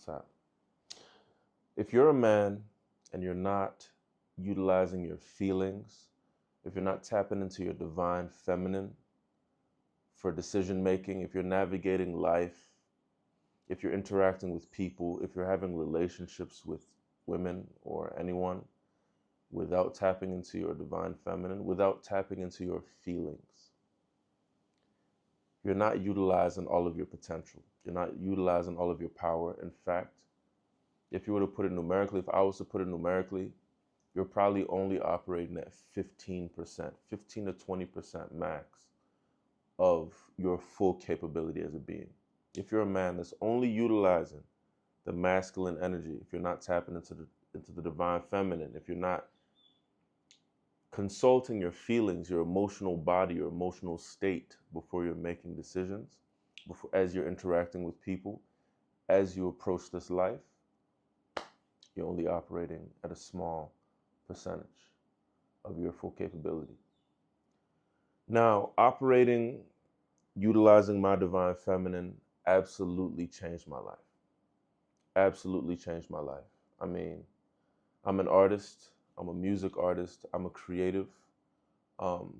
WhatsApp. If you're a man and you're not utilizing your feelings, if you're not tapping into your divine feminine for decision making, if you're navigating life, if you're interacting with people, if you're having relationships with women or anyone without tapping into your divine feminine, without tapping into your feelings, you're not utilizing all of your potential. You're not utilizing all of your power. In fact, if you were to put it numerically, if I was to put it numerically, you're probably only operating at 15%, 15 to 20% max of your full capability as a being. If you're a man that's only utilizing the masculine energy, if you're not tapping into the divine feminine, if you're not consulting your feelings, your emotional body, your emotional state before you're making decisions, as you're interacting with people, as you approach this life, you're only operating at a small percentage of your full capability. Now, utilizing my divine feminine absolutely changed my life. Absolutely changed my life. I mean, I'm an artist, I'm a music artist, I'm a creative. Um,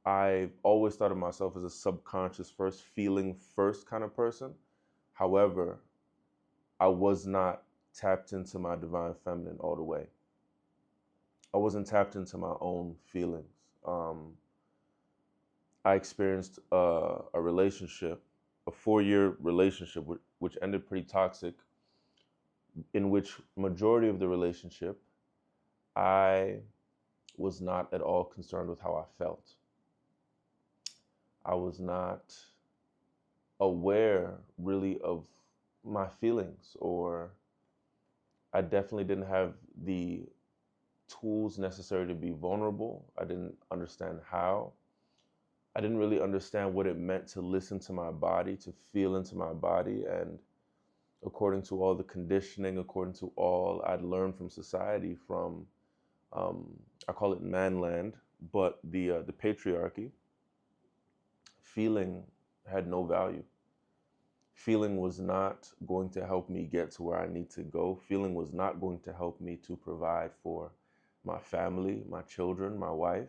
I've always thought of myself as a subconscious first, feeling first kind of person. However, I was not tapped into my divine feminine all the way. I wasn't tapped into my own feelings. I experienced a relationship, a 4-year relationship, which ended pretty toxic, in which majority of the relationship, I was not at all concerned with how I felt. I was not aware really of my feelings, or I definitely didn't have the tools necessary to be vulnerable. I didn't understand how. I didn't really understand what it meant to listen to my body, to feel into my body. And according to all the conditioning, according to all I'd learned from society, from I call it manland, but the patriarchy, feeling had no value. Feeling was not going to help me get to where I need to go. Feeling was not going to help me to provide for my family, my children, my wife.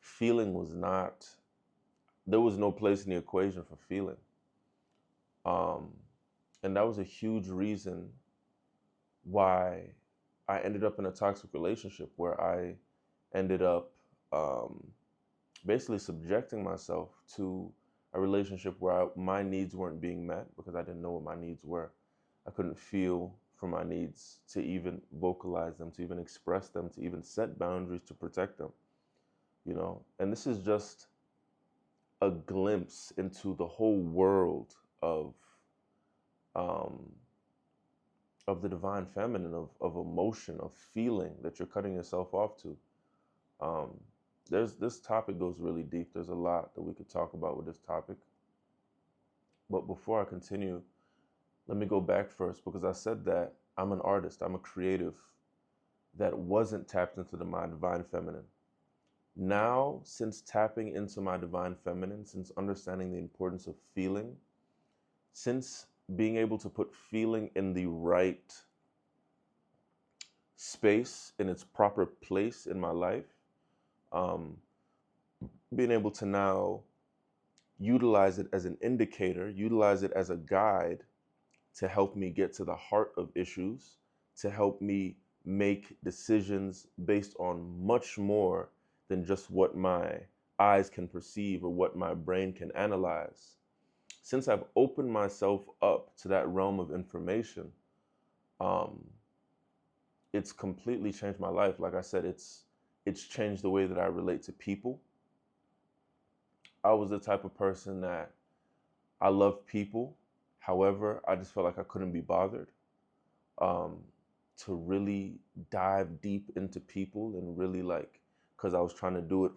Feeling was not, there was no place in the equation for feeling. Um, and that was a huge reason why I ended up in a toxic relationship, where I ended up um, basically subjecting myself to a relationship where my needs weren't being met because I didn't know what my needs were. I couldn't feel for my needs to even vocalize them, to even express them, to even set boundaries to protect them, you know? And this is just a glimpse into the whole world um, of the divine feminine, of emotion, of feeling that you're cutting yourself off to. Um, this topic goes really deep. There's a lot that we could talk about with this topic. But before I continue, let me go back first, because I said that I'm an artist, I'm a creative that wasn't tapped into my divine feminine. Now, since tapping into my divine feminine, since understanding the importance of feeling, since being able to put feeling in the right space, in its proper place in my life, um, being able to now utilize it as an indicator, utilize it as a guide to help me get to the heart of issues, to help me make decisions based on much more than just what my eyes can perceive or what my brain can analyze. Since I've opened myself up to that realm of information, um, it's completely changed my life. Like I said, it's changed the way that I relate to people. I was the type of person that I love people. However, I just felt like I couldn't be bothered um, to really dive deep into people and really because I was trying to do it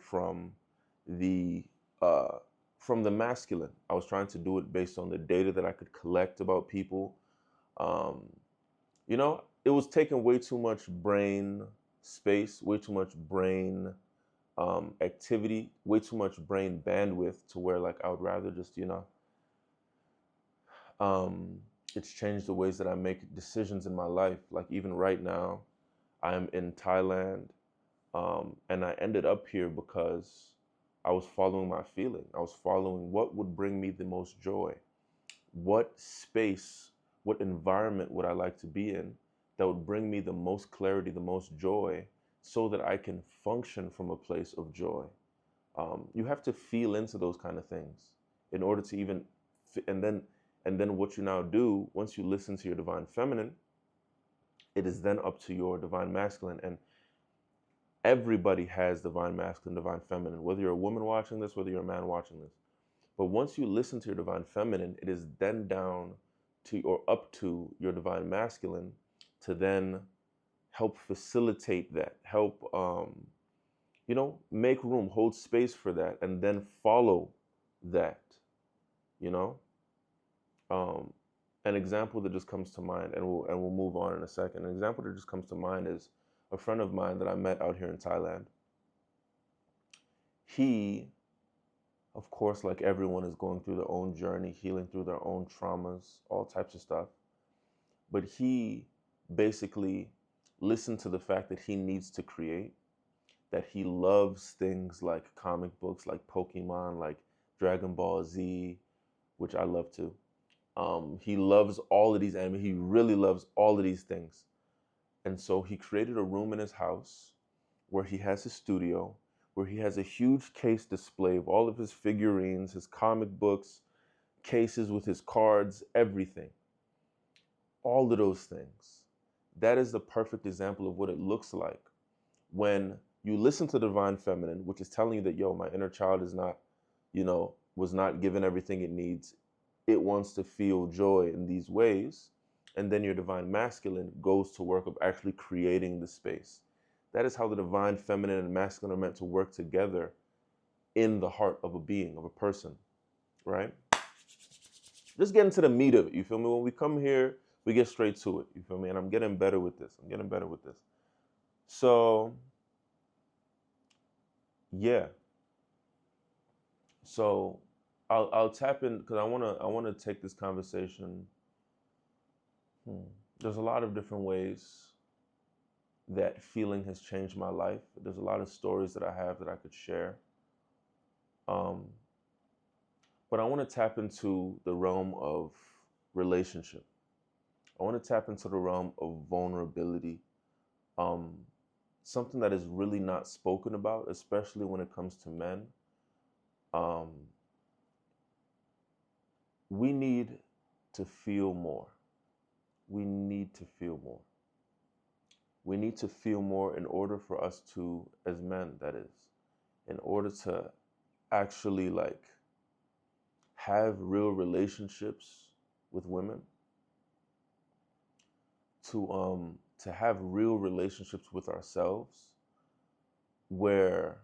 the uh, from the masculine. I was trying to do it based on the data that I could collect about people. Um, it was taking way too much brain space, way too much brain activity, way too much brain bandwidth, to where like I would rather just Um, it's changed the ways that I make decisions in my life. Like even right now, I'm in Thailand, and I ended up here because I was following my feeling. I was following what would bring me the most joy. What space, what environment would I like to be in that would bring me the most clarity, the most joy, so that I can function from a place of joy. You have to feel into those kind of things in order to even, and then what you now do once you listen to your divine feminine, it is then up to your divine masculine. And everybody has divine masculine, divine feminine, whether you're a woman watching this, whether you're a man watching this. But once you listen to your divine feminine, it is then down to or up to your divine masculine to then help facilitate that, help make room, hold space for that, and then follow that. You know, um, an example that just comes to mind, and we'll move on in a second. An example that just comes to mind is a friend of mine that I met out here in Thailand. He, of course, like everyone, is going through their own journey, healing through their own traumas, all types of stuff. But he basically listened to the fact that he needs to create, that he loves things like comic books, like Pokemon, like Dragon Ball Z, which I love too. He loves all of these anime. He really loves all of these things. And so he created a room in his house where he has his studio, where he has a huge case display of all of his figurines, his comic books, cases with his cards, everything. All of those things. That is the perfect example of what it looks like when you listen to the divine feminine, which is telling you that, yo, my inner child is not, was not given everything it needs. It wants to feel joy in these ways. And then your divine masculine goes to work of actually creating the space. That is how the divine feminine and masculine are meant to work together in the heart of a being, of a person, right? Just get into the meat of it, you feel me? When we come here, we get straight to it, you feel me? And I'm getting better with this. So, yeah. So I'll tap in because I wanna take this conversation. There's a lot of different ways that feeling has changed my life. There's a lot of stories that I have that I could share. Um, but I want to tap into the realm of relationship. I want to tap into the realm of vulnerability. Um, Something that is really not spoken about, especially when it comes to men. Um, we need to feel more. We need to feel more. We need to feel more in order for us to, as men, that is, in order to actually like have real relationships with women, to have real relationships with ourselves where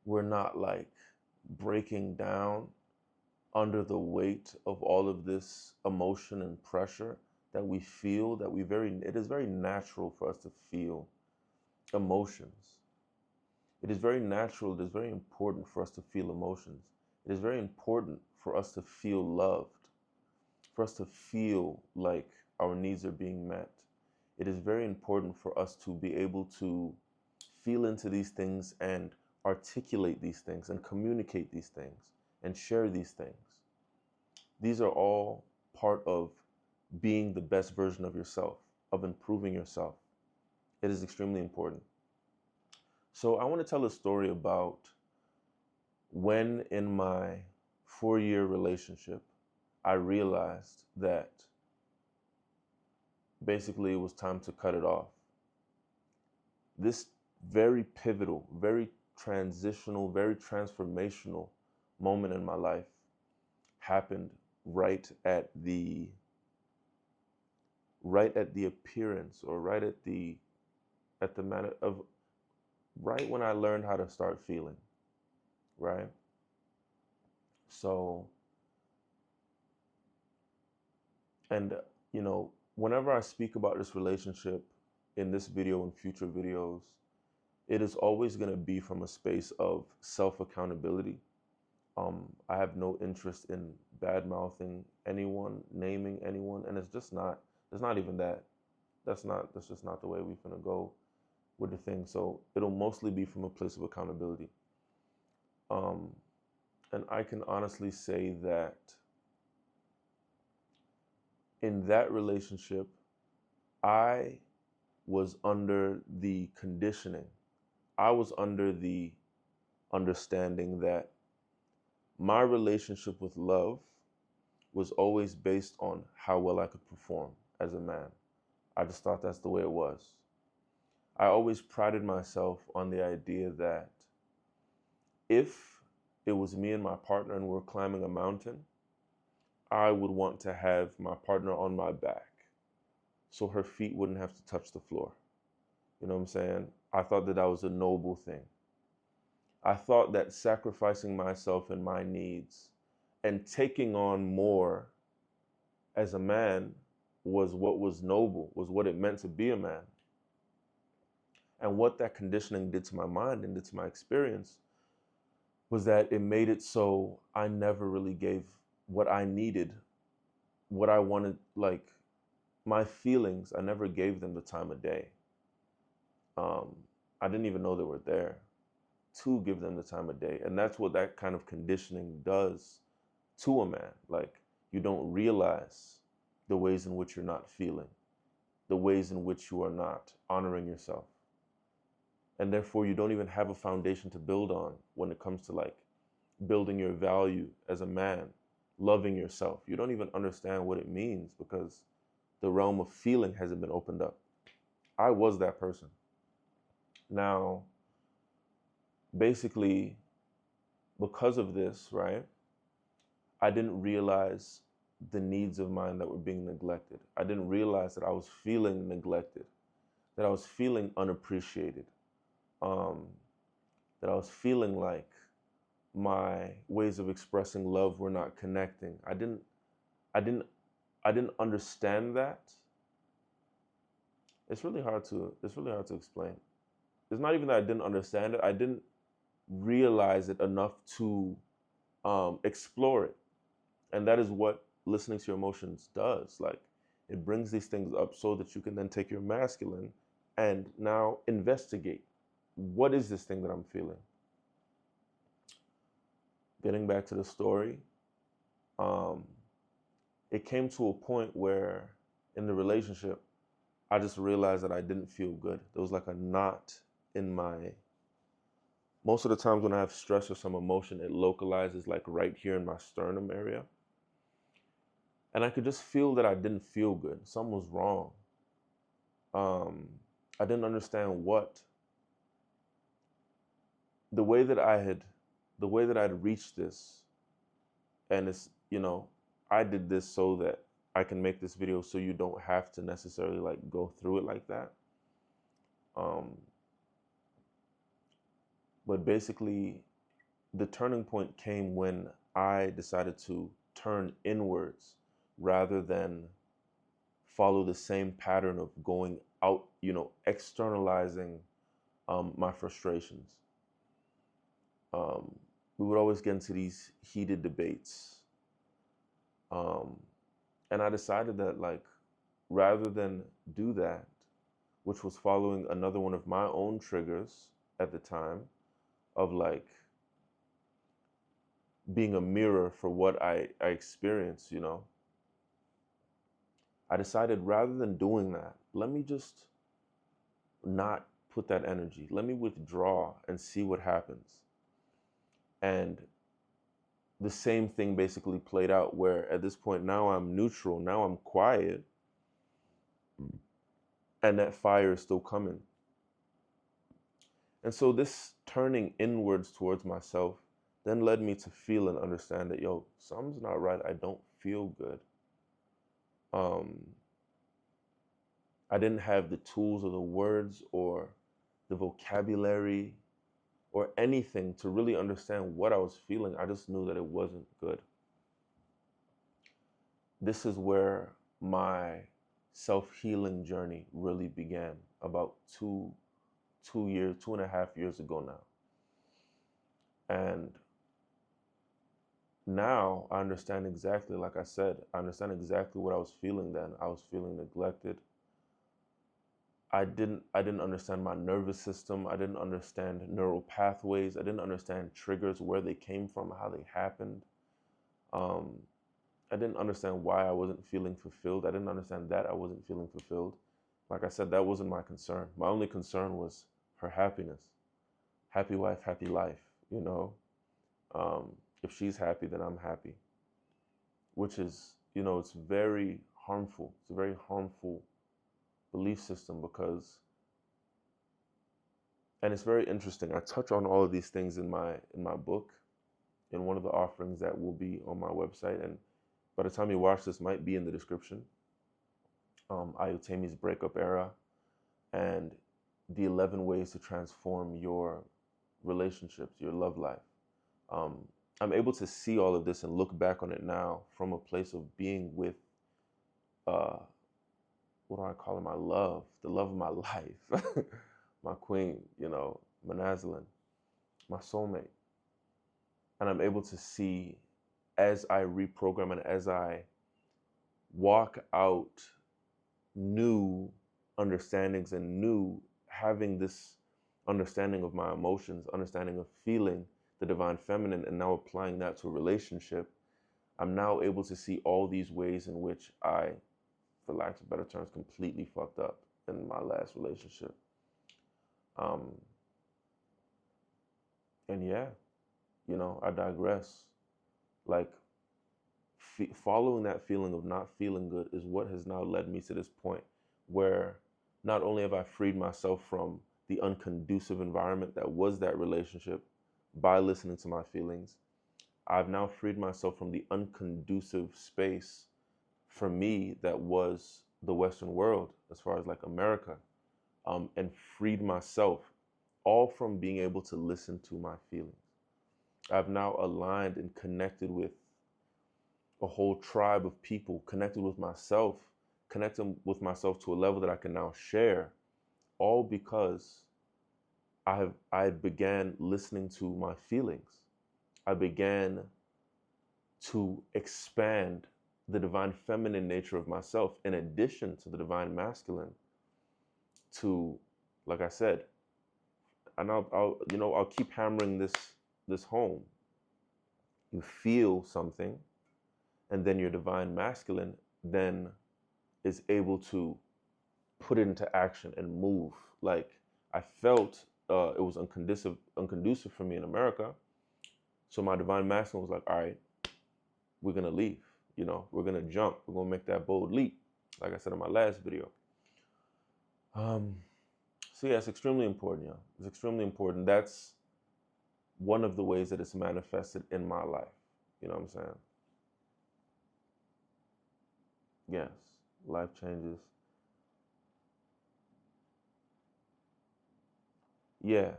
we're not like breaking down under the weight of all of this emotion and pressure that we feel, it is very natural for us to feel emotions. It is very natural, it is very important for us to feel emotions. It is very important for us to feel loved, for us to feel like our needs are being met. It is very important for us to be able to feel into these things and articulate these things and communicate these things and share these things. These are all part of being the best version of yourself, of improving yourself. It is extremely important. So I want to tell a story about when in my 4-year relationship, I realized that basically it was time to cut it off. This very pivotal, very transitional, very transformational moment in my life happened right at the appearance, or at the matter of right when I learned how to start feeling, right? So, and whenever I speak about this relationship in this video and future videos, it is always going to be from a space of self accountability. I have no interest in bad mouthing anyone, naming anyone, and it's just not. It's not even that. That's just not the way we're gonna go with the thing. So it'll mostly be from a place of accountability. Um, and I can honestly say that in that relationship, I was under the conditioning. I was under the understanding that my relationship with love was always based on how well I could perform as a man. I just thought that's the way it was. I always prided myself on the idea that if it was me and my partner and we were climbing a mountain, I would want to have my partner on my back so her feet wouldn't have to touch the floor. You know what I'm saying? I thought that that was a noble thing. I thought that sacrificing myself and my needs and taking on more as a man was what was noble, was what it meant to be a man. And what that conditioning did to my mind and did to my experience was that it made it so I never really gave what I needed, what I wanted, like my feelings, I never gave them the time of day. Um, I didn't even know they were there to give them the time of day. And that's what that kind of conditioning does to a man. Like, you don't realize the ways in which you're not feeling, the ways in which you are not honoring yourself. And therefore, you don't even have a foundation to build on when it comes to like building your value as a man, loving yourself. You don't even understand what it means because the realm of feeling hasn't been opened up. I was that person. Now, basically, because of this, right, I didn't realize the needs of mine that were being neglected. I didn't realize that I was feeling neglected, that I was feeling unappreciated, um, that I was feeling like my ways of expressing love were not connecting. I didn't, I didn't understand that. It's really hard to explain. It's not even that I didn't understand it. I didn't realize it enough to explore it. And that is what listening to your emotions does. Like, it brings these things up so that you can then take your masculine and now investigate, what is this thing that I'm feeling? Getting back to the story, um, it came to a point where in the relationship, I just realized that I didn't feel good. There was like a knot in my, most of the times when I have stress or some emotion, it localizes like right here in my sternum area. And I could just feel that I didn't feel good. Something was wrong. Um, I didn't understand what. The way that I had, the way that I'd reached this, and it's, you know, I did this so that I can make this video so you don't have to necessarily like go through it like that. Um, but basically, the turning point came when I decided to turn inwards rather than follow the same pattern of going out, you know, externalizing my frustrations. Um, we would always get into these heated debates. Um, and I decided that, like, rather than do that, which was following another one of my own triggers at the time of like being a mirror for what I experienced, you know, I decided rather than doing that, let me just not put that energy. Let me withdraw and see what happens. And the same thing basically played out where at this point now I'm neutral, now I'm quiet, and that fire is still coming. And so this turning inwards towards myself then led me to feel and understand that, yo, something's not right. I don't feel good. Um, I didn't have the tools or the words or the vocabulary or anything to really understand what I was feeling. I just knew that it wasn't good. This is where my self-healing journey really began about 2 years, 2.5 years ago now. And now I understand exactly, like I said, I understand exactly what I was feeling then. I was feeling neglected. I didn't understand my nervous system. I didn't understand neural pathways. I didn't understand triggers, where they came from, how they happened. Um, I didn't understand why I wasn't feeling fulfilled. I didn't understand that I wasn't feeling fulfilled. Like I said, that wasn't my concern. My only concern was her happiness. Happy wife, happy life, you know? Um, if she's happy, then I'm happy, which is, it's very harmful. It's a very harmful belief system because, and it's very interesting. I touch on all of these things in my book, in one of the offerings that will be on my website, and by the time you watch this, might be in the description. Ayutami's breakup era and the 11 ways to transform your relationships, your love life. Um, I'm able to see all of this and look back on it now from a place of being with, uh, what do I call it? My love, the love of my life, my queen, Manazalin, my soulmate. And I'm able to see, as I reprogram and as I walk out new understandings and new having this understanding of my emotions, understanding of feeling the divine feminine, and now applying that to a relationship, I'm now able to see all these ways in which I, for lack of better terms, completely fucked up in my last relationship. Um, and yeah, I digress. Like, following that feeling of not feeling good is what has now led me to this point where not only have I freed myself from the unconducive environment that was that relationship by listening to my feelings, I've now freed myself from the unconducive space for me that was the Western world, as far as like America, and freed myself all from being able to listen to my feelings. I've now aligned and connected with a whole tribe of people, connected with myself, connecting with myself to a level that I can now share, all because I began listening to my feelings. I began to expand the divine feminine nature of myself in addition to the divine masculine, to, like I said, and I'll keep hammering this home. You feel something, and then your divine masculine then is able to put it into action and move. Like, I felt it was unconducive for me in America. So my divine masculine was like, all right, we're gonna leave. We're gonna jump. We're gonna make that bold leap. Like I said in my last video. Um, so yeah, it's extremely important, yeah. It's extremely important. That's one of the ways that it's manifested in my life. You know what I'm saying? Yes, life changes. Yeah.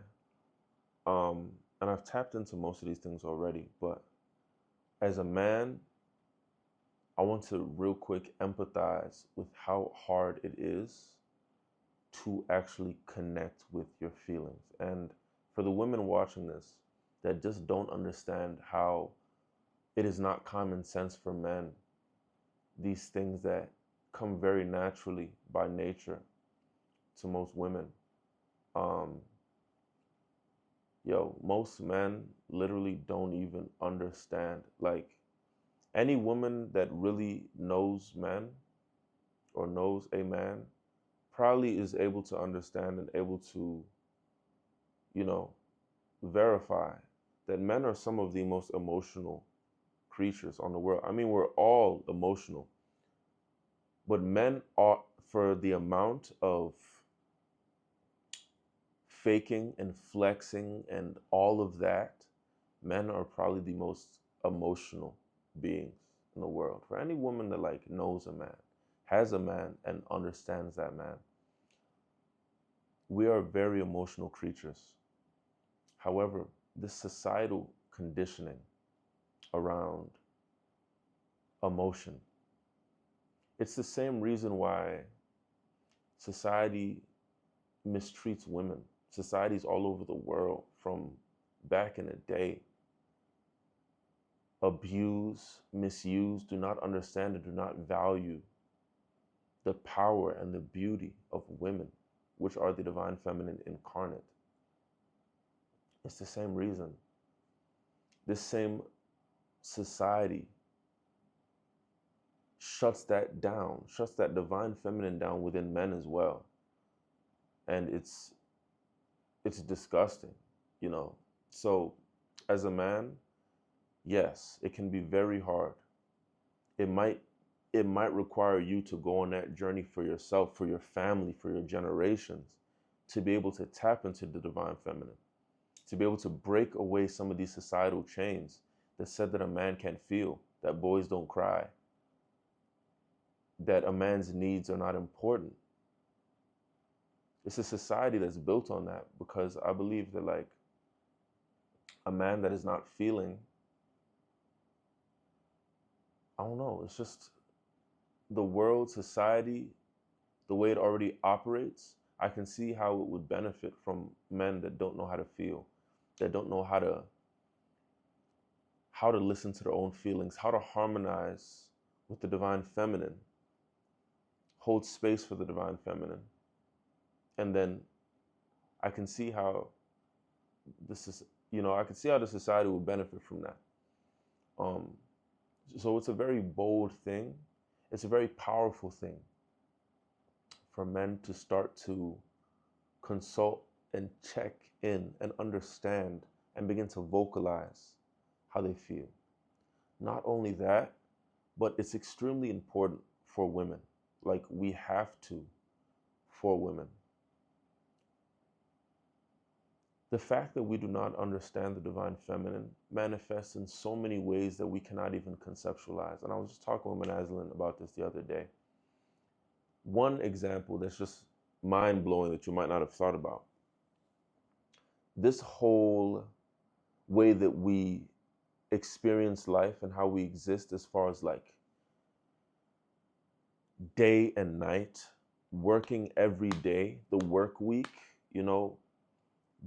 And I've tapped into most of these things already, but as a man, I want to real quick empathize with how hard it is to actually connect with your feelings. And for the women watching this that just don't understand how it is not common sense for men, these things that come very naturally by nature to most women. Um, most men literally don't even understand. Like, any woman that really knows men or knows a man probably is able to understand and able to, you know, verify that men are some of the most emotional creatures on the world. I mean, we're all emotional, but men are, for the amount of faking and flexing and all of that, men are probably the most emotional beings in the world. For any woman that like knows a man, has a man, and understands that man, we are very emotional creatures. However, this societal conditioning around emotion, it's the same reason why society mistreats women. Societies all over the world from back in the day abuse, misuse, do not understand, and do not value the power and the beauty of women, which are the divine feminine incarnate. It's the same reason. This same society shuts that down, shuts that divine feminine down within men as well. And it's disgusting, you know. So as a man, yes, it can be very hard. It might require you to go on that journey for yourself, for your family, for your generations, to be able to tap into the divine feminine, to be able to break away some of these societal chains that said that a man can't feel, that boys don't cry, that a man's needs are not important. It's a society that's built on that, because I believe that, like, a man that is not feeling, I don't know, it's just the world, society, the way it already operates. I can see how it would benefit from men that don't know how to feel, that don't know how to listen to their own feelings, how to harmonize with the divine feminine, hold space for the divine feminine. And then I can see how this is, I can see how the society will benefit from that. So it's a very bold thing. It's a very powerful thing for men to start to consult and check in and understand and begin to vocalize how they feel. Not only that, but it's extremely important for women. Like, we have to, for women. The fact that we do not understand the divine feminine manifests in so many ways that we cannot even conceptualize. And I was just talking with Manazlin about this the other day. One example that's just mind-blowing that you might not have thought about. This whole way that we experience life and how we exist, as far as like day and night, working every day, the work week,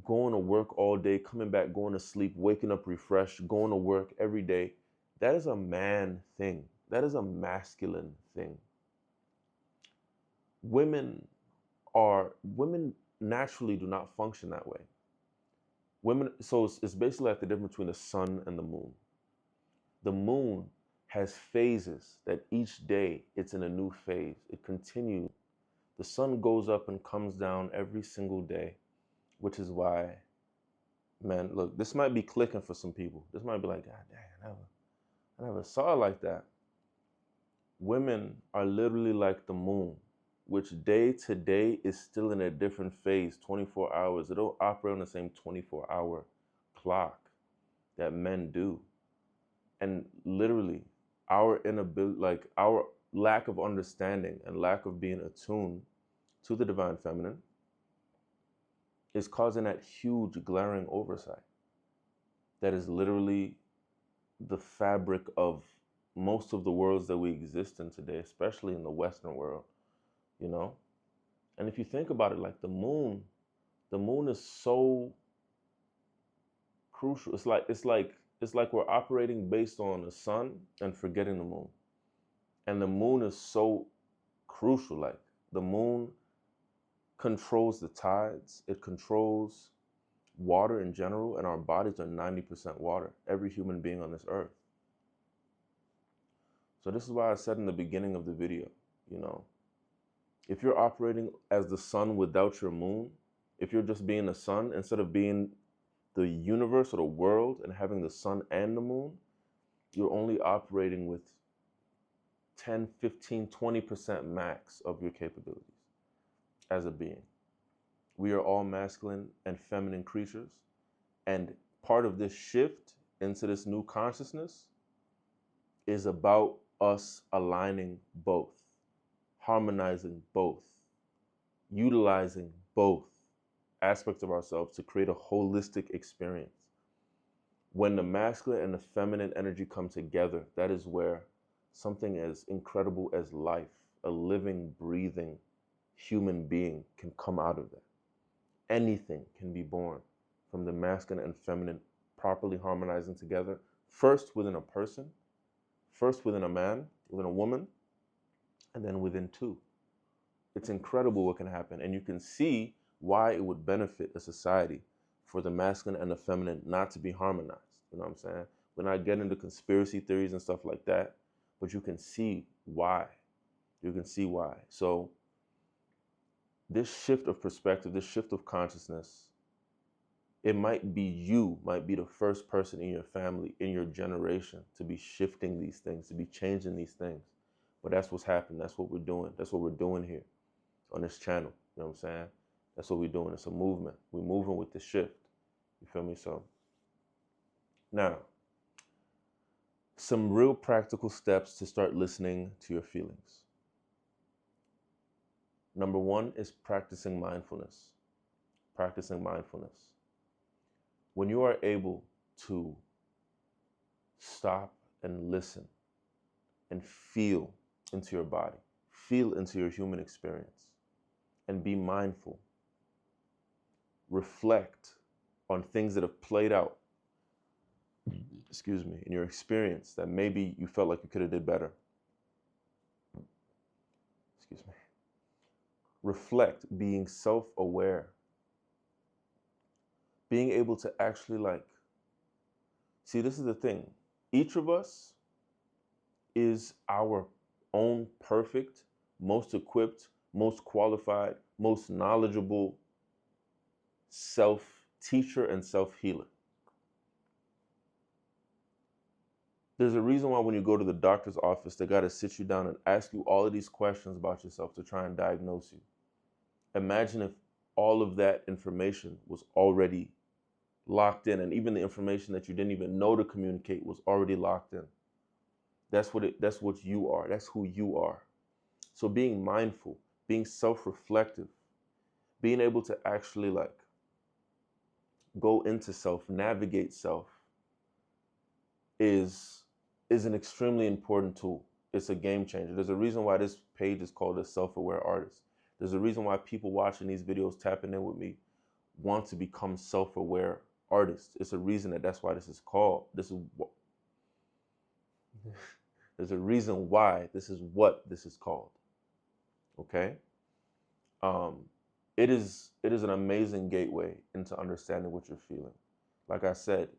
going to work all day, coming back, going to sleep, waking up refreshed, going to work every day. That is a man thing. That is a masculine thing. Women naturally do not function that way. So it's basically like the difference between the sun and the moon. The moon has phases that each day it's in a new phase. It continues. The sun goes up and comes down every single day, which is why, man, look, this might be clicking for some people. This might be like, God dang, I never saw it like that. Women are literally like the moon, which day to day is still in a different phase, 24 hours. It don't operate on the same 24-hour clock that men do. And literally, our inability, like our lack of understanding and lack of being attuned to the divine feminine, is causing that huge glaring oversight that is literally the fabric of most of the worlds that we exist in today, especially in the Western world, And if you think about it, like the moon is so crucial. It's like we're operating based on the sun and forgetting the moon. And the moon is so crucial. Like, the moon controls the tides. It controls water in general, and our bodies are 90% water, every human being on this earth. So this is why I said in the beginning of the video, if you're operating as the sun without your moon, if you're just being the sun instead of being the universe or the world and having the sun and the moon, you're only operating with 10, 15, 20% max of your capabilities as a being. We are all masculine and feminine creatures. And part of this shift into this new consciousness is about us aligning both, harmonizing both, utilizing both aspects of ourselves to create a holistic experience. When the masculine and the feminine energy come together, that is where something as incredible as life, a living, breathing human being, can come out of that. Anything can be born from the masculine and feminine properly harmonizing together First within a person, first within a man, within a woman, and then within two. It's incredible what can happen. And you can see why it would benefit a society for the masculine and the feminine not to be harmonized. You know what I'm saying? We're not getting into conspiracy theories and stuff like that, but you can see why. You can see why. So this shift of perspective, this shift of consciousness, it might be the first person in your family, in your generation, to be shifting these things, to be changing these things. But that's what's happening. That's what we're doing. That's what we're doing here on this channel. You know what I'm saying? That's what we're doing. It's a movement. We're moving with the shift. You feel me? So now, some real practical steps to start listening to your feelings. Number one is practicing mindfulness. Practicing mindfulness. When you are able to stop and listen and feel into your body, feel into your human experience, and be mindful, reflect on things that have played out, in your experience that maybe you felt like you could have did better. Reflect, being self-aware, being able to actually see, this is the thing. Each of us is our own perfect, most equipped, most qualified, most knowledgeable self-teacher and self-healer. There's a reason why when you go to the doctor's office, they got to sit you down and ask you all of these questions about yourself to try and diagnose you. Imagine if all of that information was already locked in, and even the information that you didn't even know to communicate was already locked in. That's what you are. That's who you are. So being mindful, being self-reflective, being able to actually go into self, navigate self is an extremely important tool. It's a game changer. There's a reason why this page is called a self-aware artist. There's a reason why people watching these videos, tapping in with me, want to become self-aware artists. It's a reason that's why this is called. There's a reason why this is what this is called. Okay? It is an amazing gateway into understanding what you're feeling. Like I said,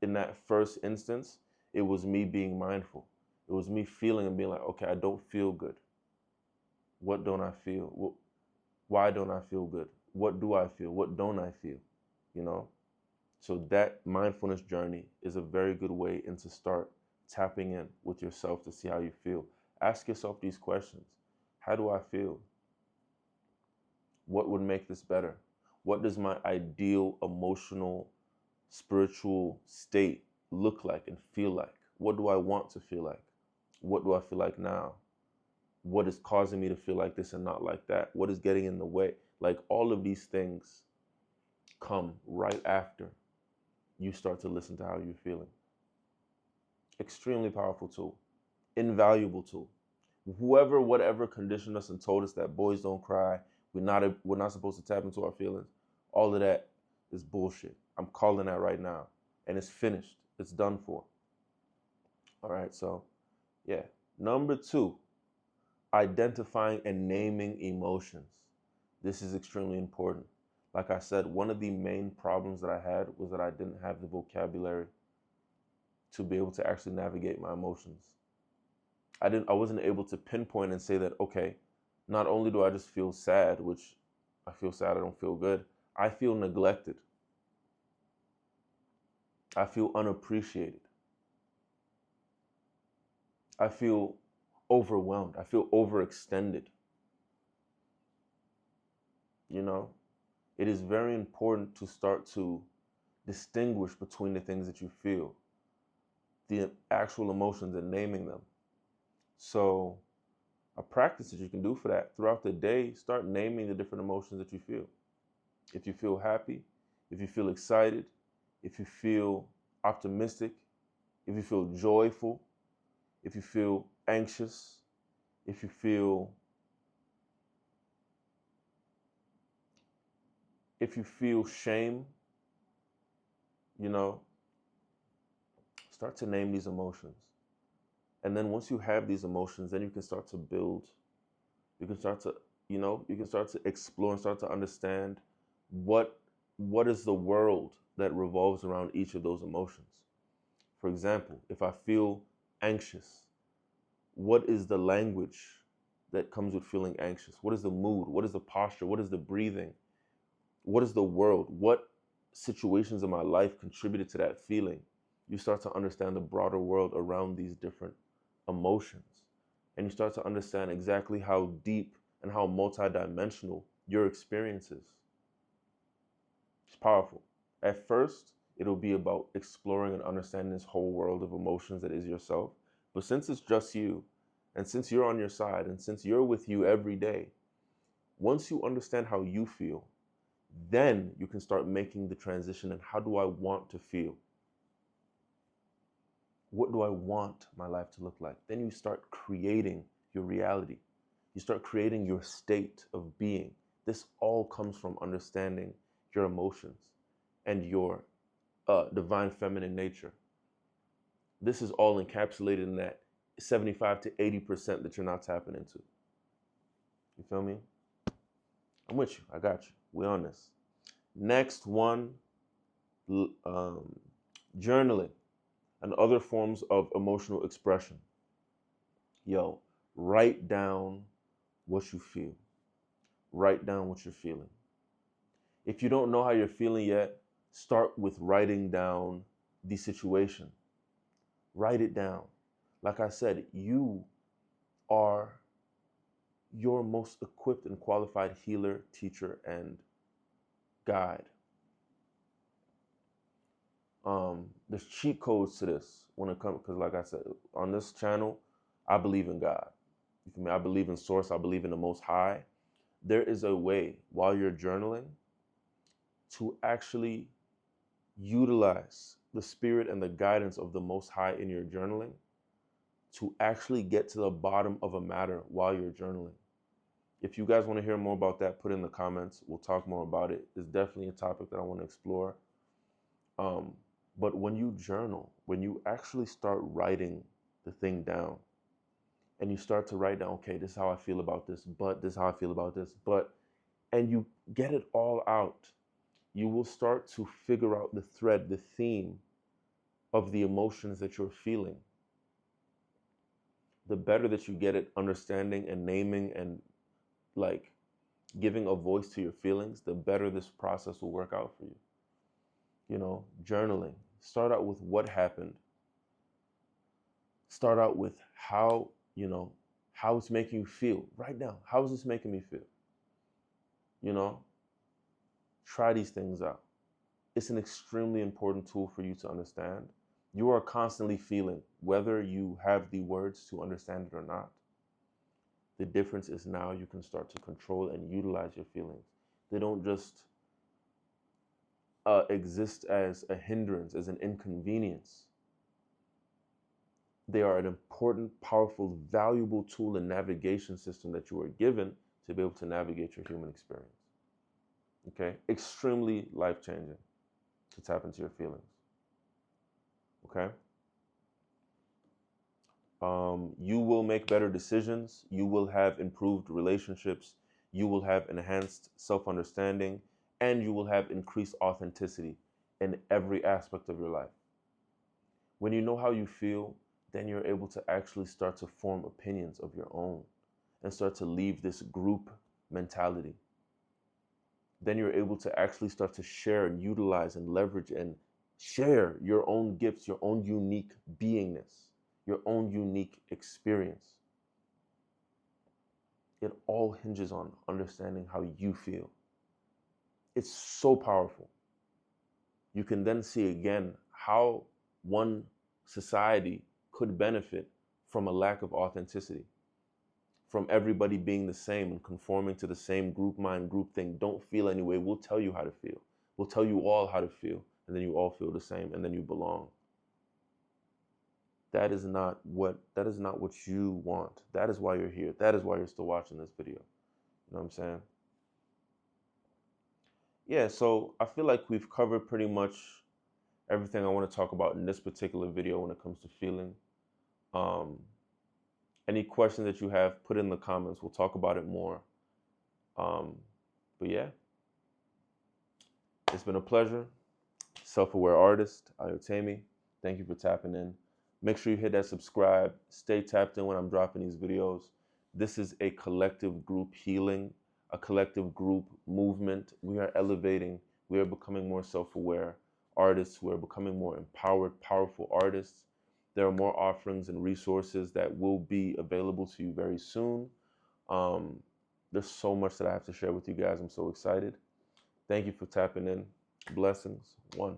in that first instance, it was me being mindful. It was me feeling and being like, okay, I don't feel good. What don't I feel? Why don't I feel good? What do I feel? What don't I feel? You know? So that mindfulness journey is a very good way to start tapping in with yourself to see how you feel. Ask yourself these questions. How do I feel? What would make this better? What does my ideal emotional, spiritual state look like and feel like? What do I want to feel like? What do I feel like now? What is causing me to feel like this and not like that? What is getting in the way? Like, all of these things come right after you start to listen to how you're feeling. Extremely powerful tool. Invaluable tool. Whatever conditioned us and told us that boys don't cry, we're not supposed to tap into our feelings, all of that is bullshit. I'm calling that right now. And it's finished. It's done for. All right, so yeah. Number two, identifying and naming emotions. This is extremely important. Like I said, one of the main problems that I had was that I didn't have the vocabulary to be able to actually navigate my emotions. I wasn't able to pinpoint and say that, okay, not only do I just feel sad, which I feel sad, I don't feel good, I feel neglected. I feel unappreciated. I feel overwhelmed. I feel overextended. You know, it is very important to start to distinguish between the things that you feel, the actual emotions, and naming them. So a practice that you can do for that throughout the day, start naming the different emotions that you feel. If you feel happy, if you feel excited, if you feel optimistic, if you feel joyful, if you feel anxious, if you feel shame, you know, Start to name these emotions. And then once you have these emotions, then you can start to build, you can start to, you can start to explore and start to understand what what is the world that revolves around each of those emotions. For example, if I feel anxious, what is the language that comes with feeling anxious? What is the mood? What is the posture? What is the breathing? What is the world? What situations in my life contributed to that feeling? You start to understand the broader world around these different emotions. And you start to understand exactly how deep and how multidimensional your experience is. It's powerful. At first, it'll be about exploring and understanding this whole world of emotions that is yourself. But since it's just you, and since you're on your side, and since you're with you every day, once you understand how you feel, then you can start making the transition. And how do I want to feel? What do I want my life to look like? Then you start creating your reality. You start creating your state of being. This all comes from understanding your emotions and your divine feminine nature. This is all encapsulated in that 75 to 80% that you're not tapping into. You feel me? I'm with you. I got you. We're on this. Next one, journaling and other forms of emotional expression. Yo, write down what you feel. Write down what you're feeling. If you don't know how you're feeling yet, start with writing down the situation. Write it down. Like I said, you are your most equipped and qualified healer, teacher, and guide. There's cheat codes to this when it comes, because like I said, on this channel, I believe in God. You feel me? I believe in source. I believe in the Most High. There is a way while you're journaling to actually utilize the spirit and the guidance of the Most High in your journaling to actually get to the bottom of a matter while you're journaling. If you guys want to hear more about that, put in the comments. We'll talk more about it. It's definitely a topic that I want to explore. But when you journal, when you actually start writing the thing down, and you start to write down, okay, this is how I feel about this, but this is how I feel about this, but, and you get it all out, you will start to figure out the thread, the theme of the emotions that you're feeling. The better that you get at understanding and naming and like giving a voice to your feelings, the better this process will work out for you. You know, journaling. Start out with what happened. Start out with how, how it's making you feel. Write down, how is this making me feel? You know, try these things out. It's an extremely important tool for you to understand. You are constantly feeling, whether you have the words to understand it or not. The difference is now you can start to control and utilize your feelings. They don't just exist as a hindrance, as an inconvenience. They are an important, powerful, valuable tool and navigation system that you are given to be able to navigate your human experience. Okay? Extremely life-changing to tap into your feelings. Okay? You will make better decisions. You will have improved relationships. You will have enhanced self-understanding, and you will have increased authenticity in every aspect of your life. When you know how you feel, then you're able to actually start to form opinions of your own and start to leave this group mentality. Then you're able to actually start to share and utilize and leverage and share your own gifts, your own unique beingness, your own unique experience. It all hinges on understanding how you feel. It's so powerful. You can then see again how one society could benefit from a lack of authenticity, from everybody being the same and conforming to the same group mind, group thing. Don't feel anyway. We'll tell you how to feel. We'll tell you all how to feel, and then you all feel the same, and then you belong. That is not what you want. That is why you're here. That is why you're still watching this video. You know what I'm saying? Yeah, so I feel like we've covered pretty much everything I want to talk about in this particular video when it comes to feeling. Um, any questions that you have, put in the comments. We'll talk about it more. But yeah, it's been a pleasure. Self-aware artist, Ayotemi. Thank you for tapping in. Make sure you hit that subscribe. Stay tapped in when I'm dropping these videos. This is a collective group healing, a collective group movement. We are elevating. We are becoming more self-aware artists. We are becoming more empowered, powerful artists. There are more offerings and resources that will be available to you very soon. There's so much that I have to share with you guys. I'm so excited. Thank you for tapping in. Blessings. One.